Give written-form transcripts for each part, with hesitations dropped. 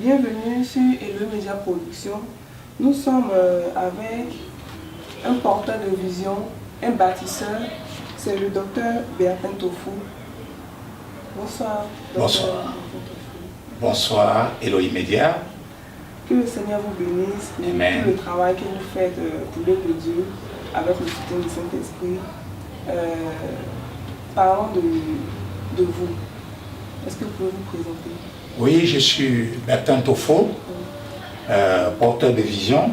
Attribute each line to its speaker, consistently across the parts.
Speaker 1: Bienvenue sur Hello Media Production. Nous sommes avec un porteur de vision, un bâtisseur, c'est le docteur Bertin Tofou. Bonsoir.
Speaker 2: Bonsoir. Bonsoir, Elohim Media.
Speaker 1: Que le Seigneur vous bénisse pour
Speaker 2: Amen.
Speaker 1: tout le travail que vous faites pour l'œuvre de Dieu avec le soutien du Saint-Esprit. Parlons de vous. Est-ce que vous pouvez vous présenter?
Speaker 2: Oui, je suis Bertin Tofou, porteur de vision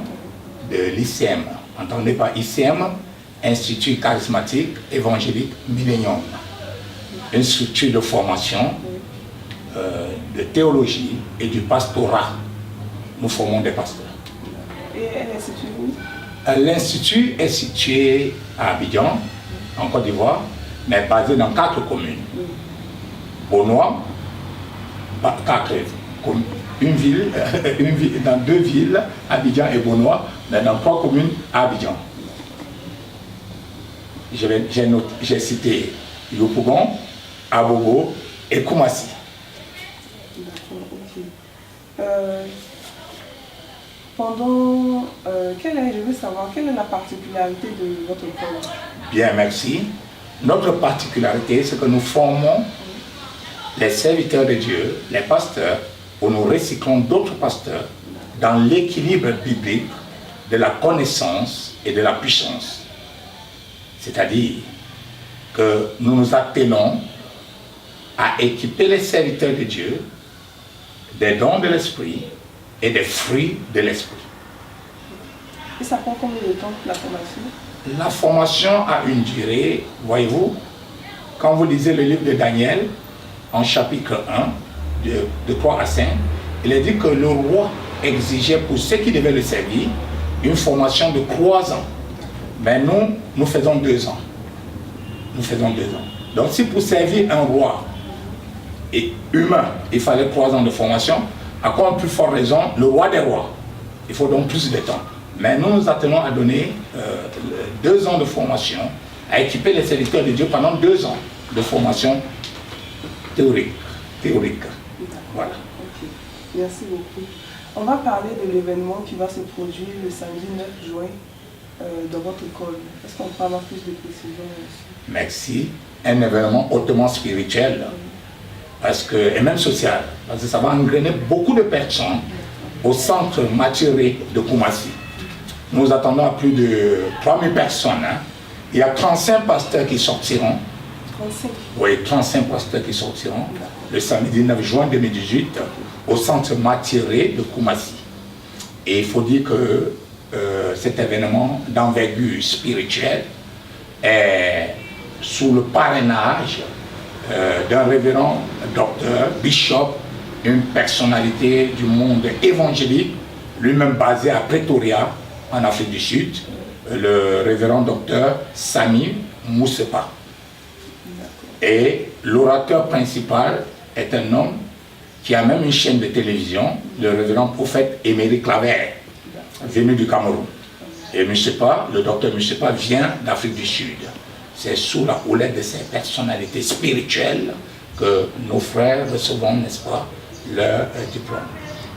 Speaker 2: de l'ICM. Entendez par ICM, Institut Charismatique Évangélique Millennium. Une structure de formation, de théologie et du pastorat. Nous formons des pasteurs.
Speaker 1: Et elle est située où?
Speaker 2: L'institut est situé à Abidjan, en Côte d'Ivoire, mais basé dans 4 communes. Bonois, 4 une ville, dans 2 villes, Abidjan et Bonois, mais dans 3 communes à Abidjan. J'ai cité Yopougon, Abobo et Koumassi.
Speaker 1: D'accord, ok. Je veux savoir, quelle est la particularité de votre école?
Speaker 2: Bien, merci. Notre particularité, c'est que nous formons les serviteurs de Dieu, les pasteurs, où nous recyclons d'autres pasteurs dans l'équilibre biblique de la connaissance et de la puissance. C'est-à-dire que nous nous attelons à équiper les serviteurs de Dieu des dons de l'esprit et des fruits de l'esprit.
Speaker 1: Et ça prend combien de temps la formation?
Speaker 2: La formation a une durée, voyez-vous, quand vous lisez le livre de Daniel, en chapitre 1, de 3 à 5, il est dit que le roi exigeait pour ceux qui devaient le servir une formation de 3 ans. Mais nous faisons 2 ans. Nous faisons 2 ans. Donc si pour servir un roi et humain, il fallait 3 ans de formation, à quoi en plus forte raison, le roi des rois. Il faut donc plus de temps. Mais nous nous attelons à donner 2 ans de formation, à équiper les serviteurs de Dieu pendant 2 ans de formation théorique. Voilà.
Speaker 1: Ok, merci beaucoup. On va parler de l'événement qui va se produire le samedi 9 juin dans votre école. Est-ce qu'on peut avoir plus de précisions aussi?
Speaker 2: Merci. Un événement hautement spirituel et même social, parce que ça va engrainer beaucoup de personnes au centre maturé de Koumassi. Nous attendons à plus de 3000 personnes. Il y a 35 pasteurs qui sortiront.
Speaker 1: 35?
Speaker 2: Oui, 35 pasteurs qui sortiront le samedi 9 juin 2018 au centre maturé de Koumassi. Et il faut dire que cet événement d'envergure spirituelle est sous le parrainage d'un révérend docteur, bishop, une personnalité du monde évangélique, lui-même basé à Pretoria, en Afrique du Sud, le révérend docteur Sami Moussepa. Et l'orateur principal est un homme qui a même une chaîne de télévision, le révérend prophète Émeric Claver, venu du Cameroun. Et Moussepa, le docteur Moussepa vient d'Afrique du Sud. C'est sous la houlette de ces personnalités spirituelles que nos frères recevront, n'est-ce pas, leur diplôme.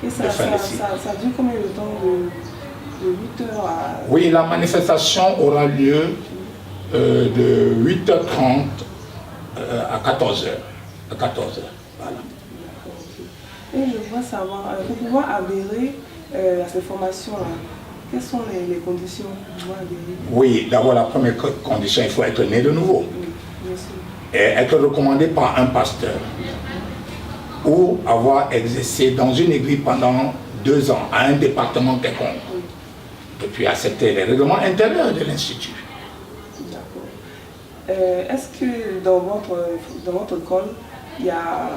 Speaker 1: Et ça dure combien de temps, de 8h à...
Speaker 2: Oui, la manifestation aura lieu de 8h30 à 14h. À 14h, voilà.
Speaker 1: Et je voudrais savoir, pour pouvoir adhérer à ces formations-là, quelles sont les conditions pour pouvoir adhérer?
Speaker 2: Oui, d'abord la première condition, il faut être né de nouveau.
Speaker 1: Oui, bien sûr.
Speaker 2: Et être recommandé par un pasteur. Ou avoir exercé dans une église pendant 2 ans, à un département quelconque.
Speaker 1: Oui.
Speaker 2: Et puis accepter les règlements intérieurs de l'Institut.
Speaker 1: D'accord. Est-ce que dans votre école, il y a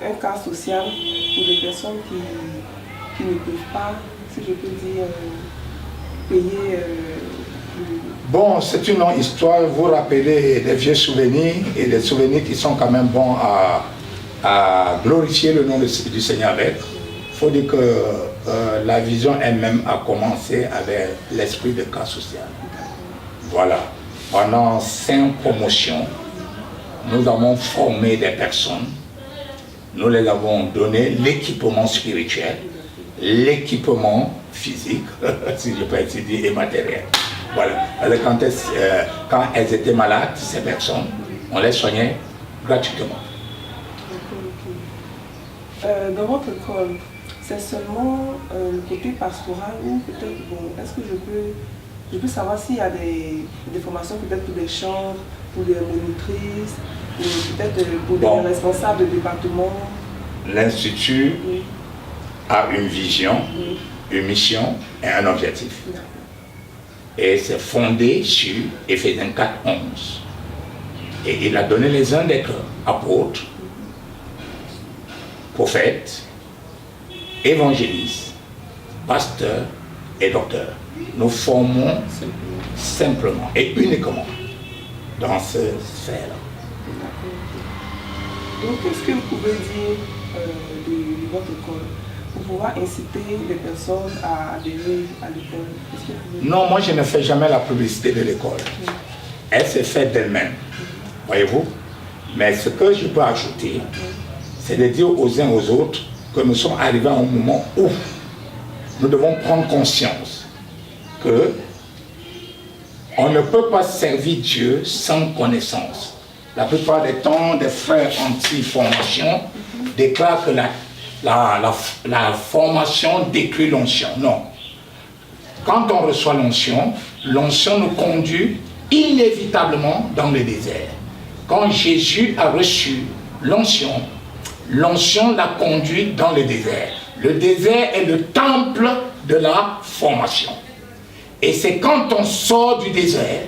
Speaker 1: un cas social pour des personnes qui ne peuvent pas, si je peux dire, payer
Speaker 2: Bon, c'est une longue histoire, vous rappelez des vieux souvenirs et des souvenirs qui sont quand même bons à glorifier le nom du Seigneur avec. Il faut dire que la vision elle-même a commencé avec l'esprit de cas social. Voilà. Pendant 5 promotions, nous avons formé des personnes, nous les avons donné l'équipement spirituel l'équipement physique, si je peux ainsi dire, et matériel. Voilà. Alors, quand elles étaient malades, ces personnes, on les soignait gratuitement.
Speaker 1: Dans votre école, c'est seulement le côté pastoral ou peut-être, est-ce que je peux savoir s'il y a des formations peut-être pour des chambres, pour des monitrices, ou peut-être pour des responsables de département?
Speaker 2: L'Institut a une vision, une mission et un objectif. Et c'est fondé sur Éphésiens 4:11. Et il a donné les uns d'être apôtres, prophètes, évangélistes, pasteurs et docteurs. Nous formons simplement et uniquement dans cette sphère.
Speaker 1: Donc, qu'est-ce que vous pouvez dire de votre école pour pouvoir inciter les personnes à adhérer à l'école?
Speaker 2: Non, moi je ne fais jamais la publicité de l'école. Elle s'est faite d'elle-même, voyez-vous. Mais ce que je peux ajouter, c'est de dire aux uns aux autres que nous sommes arrivés à un moment où nous devons prendre conscience que on ne peut pas servir Dieu sans connaissance. La plupart des temps, des frères anti-formation déclarent que la formation décrit l'onction. Non. Quand on reçoit l'onction nous conduit inévitablement dans le désert. Quand Jésus a reçu l'onction l'a conduit dans le désert. Le désert est le temple de la formation. Et c'est quand on sort du désert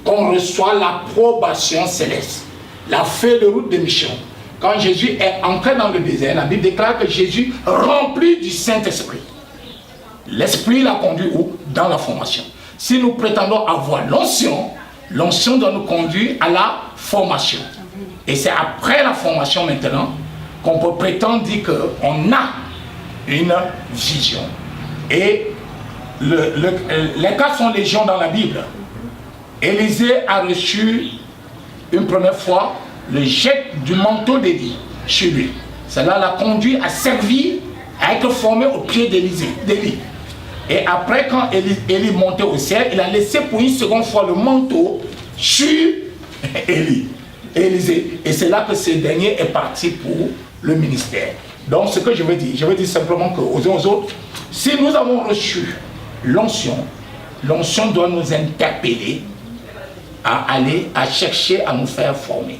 Speaker 2: qu'on reçoit l'approbation céleste, la feuille de route de mission. Quand Jésus est entré dans le désert, la Bible déclare que Jésus rempli du Saint-Esprit. L'Esprit l'a conduit où? Dans la formation. Si nous prétendons avoir l'onction doit nous conduire à la formation. Et c'est après la formation maintenant qu'on peut prétendre dire qu'on a une vision. Et les cas sont légion dans la Bible. Élisée a reçu une première fois le jet du manteau d'Élie chez lui. Cela l'a conduit à servir, à être formé au pied d'Élie. Et après, quand Élie montait au ciel, il a laissé pour une seconde fois le manteau sur Élisée. Et c'est là que ce dernier est parti pour le ministère. Donc ce que je veux dire simplement qu'aux uns aux autres, si nous avons reçu l'onction doit nous interpeller à aller, à chercher à nous faire former.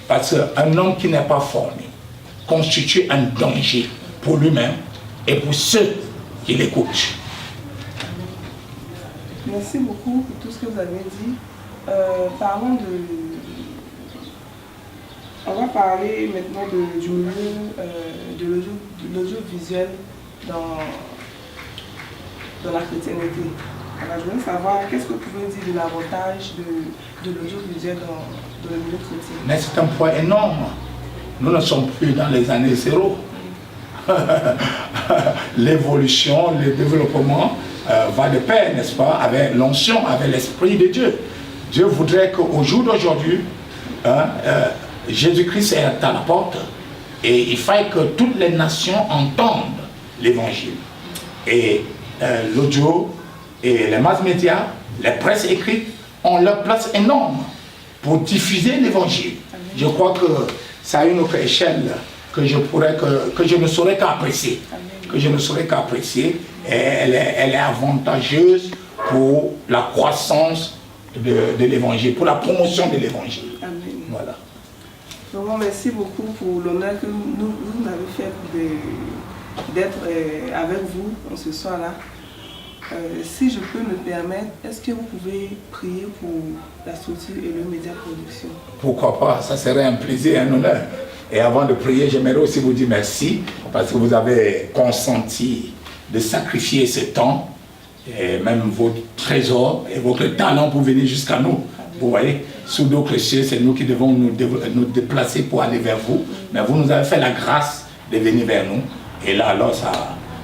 Speaker 2: Parce qu'un homme qui n'est pas formé constitue un danger pour lui-même et pour ceux qui l'écoutent.
Speaker 1: Merci beaucoup pour tout ce que vous avez dit. Parlons on va parler maintenant du milieu de l'audiovisuel dans la chrétienté. Alors, je voudrais savoir, qu'est-ce que vous pouvez dire de l'avantage de l'audiovisuel dans le milieu chrétien?
Speaker 2: Mais c'est un point énorme. Nous ne sommes plus dans les années 0. L'évolution, le développement va de pair, n'est-ce pas, avec l'onction, avec l'Esprit de Dieu. Dieu voudrait qu'au jour d'aujourd'hui, Jésus-Christ est à la porte et il faille que toutes les nations entendent l'évangile. Et l'audio et les masses médias, les presses écrites ont leur place énorme pour diffuser l'évangile. Je crois que ça a une autre échelle que je ne saurais qu'apprécier. Que je ne saurais qu'apprécier. Et elle est avantageuse pour la croissance de l'évangile, pour la promotion de l'évangile. Voilà.
Speaker 1: Vraiment, merci beaucoup pour l'honneur que vous avez fait d'être avec vous en ce soir-là. Si je peux me permettre, est-ce que vous pouvez prier pour la structure et le média production?
Speaker 2: Pourquoi pas, ça serait un plaisir et un honneur. Et avant de prier, j'aimerais aussi vous dire merci parce que vous avez consenti de sacrifier ce temps et même votre trésor et votre talent pour venir jusqu'à nous. Vous voyez, sous d'autres cieux, c'est nous qui devons nous déplacer pour aller vers vous. Mais vous nous avez fait la grâce de venir vers nous. Et là, alors,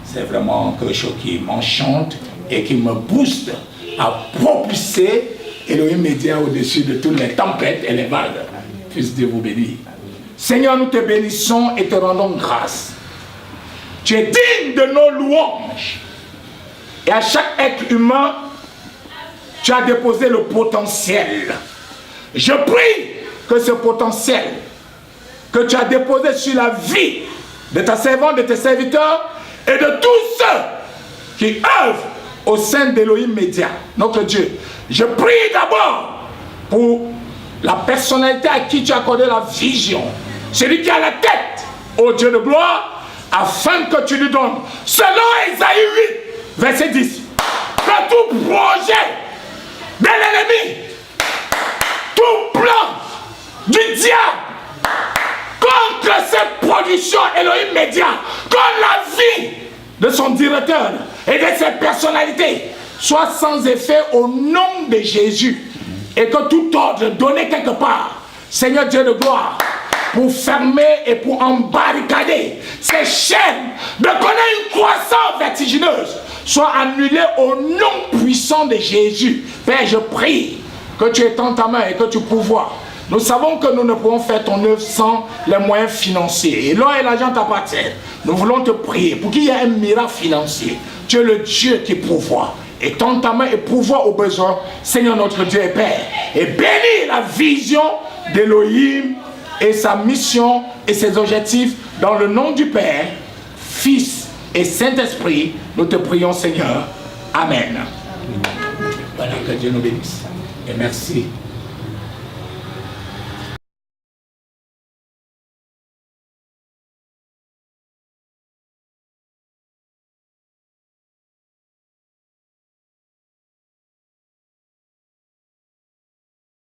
Speaker 2: c'est vraiment quelque chose qui m'enchante et qui me booste à propulser Elohim Média au-dessus de toutes les tempêtes et les vagues. Puisse Dieu vous bénir. Seigneur, nous te bénissons et te rendons grâce. Tu es digne de nos louanges. Et à chaque être humain, tu as déposé le potentiel. Je prie que ce potentiel que tu as déposé sur la vie de ta servante, de tes serviteurs et de tous ceux qui œuvrent au sein d'Elohim Média, notre Dieu. Je prie d'abord pour la personnalité à qui tu as accordé la vision, celui qui a la tête, ô Dieu de gloire, afin que tu lui donnes, selon Ésaïe 8, verset 10, que tout projet de l'ennemi, tout plan du diable contre cette production Elohim Média, contre la vie de son directeur et de ses personnalités, soit sans effet au nom de Jésus, et que tout ordre donné quelque part, Seigneur Dieu de gloire, pour fermer et pour embarricader ces chaînes de connaître une croissance vertigineuse, soit annulé au nom puissant de Jésus. Père, je prie que tu étends ta main et que tu pourvoies. Nous savons que nous ne pouvons faire ton œuvre sans les moyens financiers. Et l'or et l'argent t'appartiennent. Nous voulons te prier pour qu'il y ait un miracle financier. Tu es le Dieu qui pourvoit. Étends ta main et pourvois aux besoins, Seigneur notre Dieu et Père. Et bénis la vision d'Elohim et sa mission et ses objectifs dans le nom du Père, Fils et Saint-Esprit. Nous te prions, Seigneur. Amen. Voilà, que Dieu nous bénisse. Et merci.